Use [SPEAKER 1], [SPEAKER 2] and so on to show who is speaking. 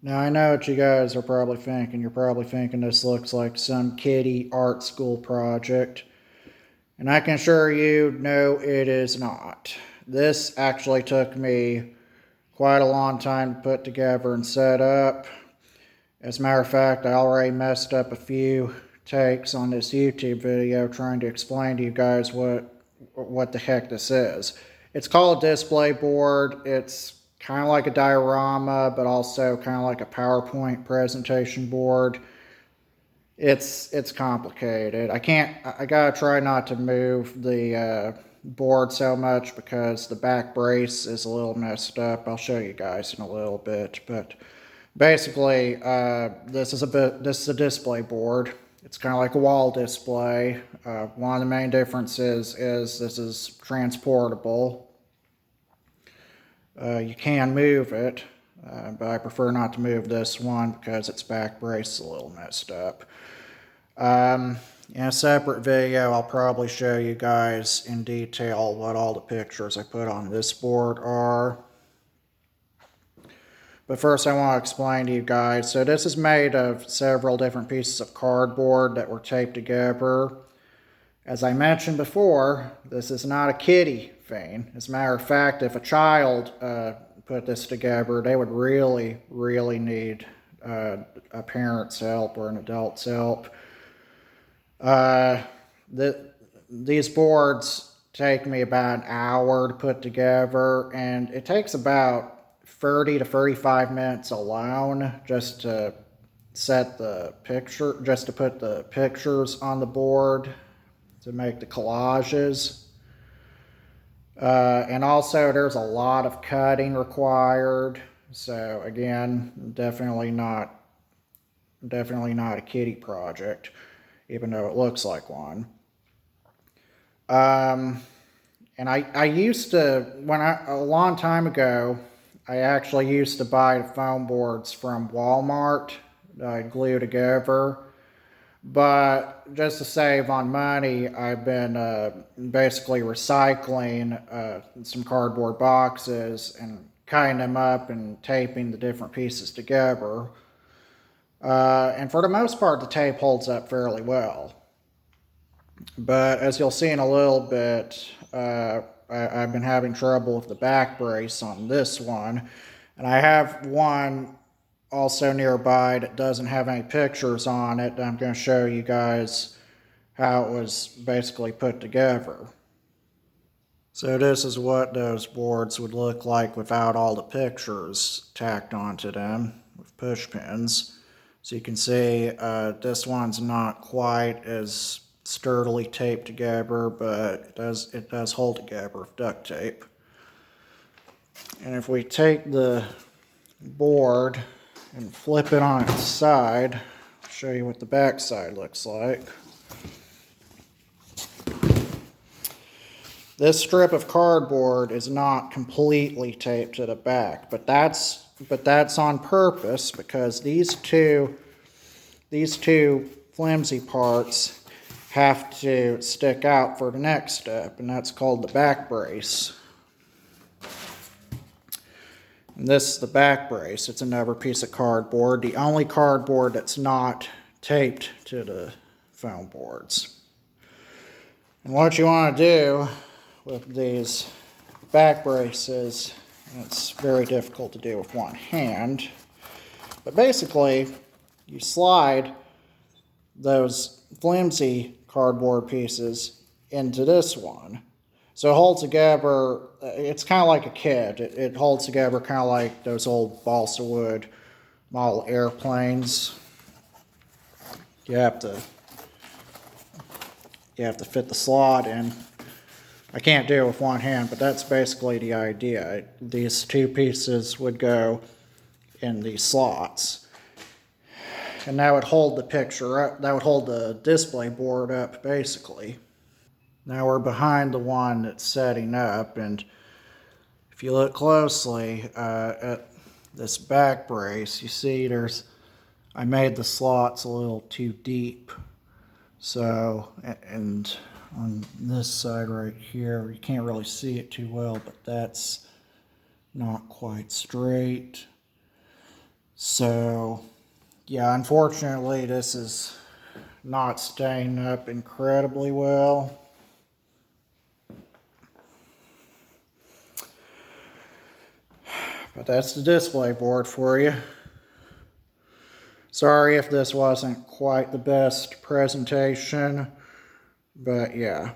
[SPEAKER 1] Now I know what you guys are probably thinking. You're probably thinking this looks like some kiddie art school project. And I can assure you, no, it is not. This actually took me quite a long time to put together and set up. As a matter of fact, I already messed up a few takes on this YouTube video trying to explain to you guys what the heck this is. It's called a display board. It's kind of like a diorama, but also kind of like a PowerPoint presentation board. It's complicated. I gotta try not to move the board so much because the back brace is a little messed up. I'll show you guys in a little bit, but basically, this is a display board. It's kind of like a wall display. One of the main differences is this is transportable. You can move it, but I prefer not to move this one because its back brace is a little messed up. In a separate video, I'll probably show you guys in detail what all the pictures I put on this board are. But first I want to explain to you guys, so this is made of several different pieces of cardboard that were taped together. As I mentioned before, this is not a kiddie thing. As a matter of fact, if a child put this together, they would really, really need a parent's help or an adult's help. These boards take me about an hour to put together, and it takes about 30 to 35 minutes alone just to set the picture, just to put the pictures on the board, to make the collages. And also there's a lot of cutting required. So again, definitely not a kiddie project, even though it looks like one. And I used to, a long time ago, I actually used to buy the foam boards from Walmart that I'd glue together. But just to save on money, I've been basically recycling some cardboard boxes and cutting them up and taping the different pieces together. And for the most part, the tape holds up fairly well. But as you'll see in a little bit, I've been having trouble with the back brace on this one. And I have one also nearby that doesn't have any pictures on it. I'm going to show you guys how it was basically put together. So this is what those boards would look like without all the pictures tacked onto them with push pins. So you can see this one's not quite as sturdily taped together, but it does hold together with duct tape. And if we take the board and flip it on its side, I'll show you what the back side looks like. This strip of cardboard is not completely taped to the back, but that's on purpose because these two flimsy parts have to stick out for the next step, and that's called the back brace. And this is the back brace. It's another piece of cardboard, the only cardboard that's not taped to the foam boards. And what you want to do with these back braces, it's very difficult to do with one hand, but basically you slide those flimsy cardboard pieces into this one. So it holds together, it's kind of like a kid. It holds together kind of like those old balsa wood model airplanes. You have to fit the slot in. I can't do it with one hand, but that's basically the idea. These two pieces would go in these slots. And that would hold the picture up, that would hold the display board up, basically. Now we're behind the one that's setting up, and if you look closely at this back brace, you see I made the slots a little too deep. So, and on this side right here, you can't really see it too well, but that's not quite straight. So, yeah, unfortunately, this is not staying up incredibly well. But that's the display board for you. Sorry if this wasn't quite the best presentation, but yeah.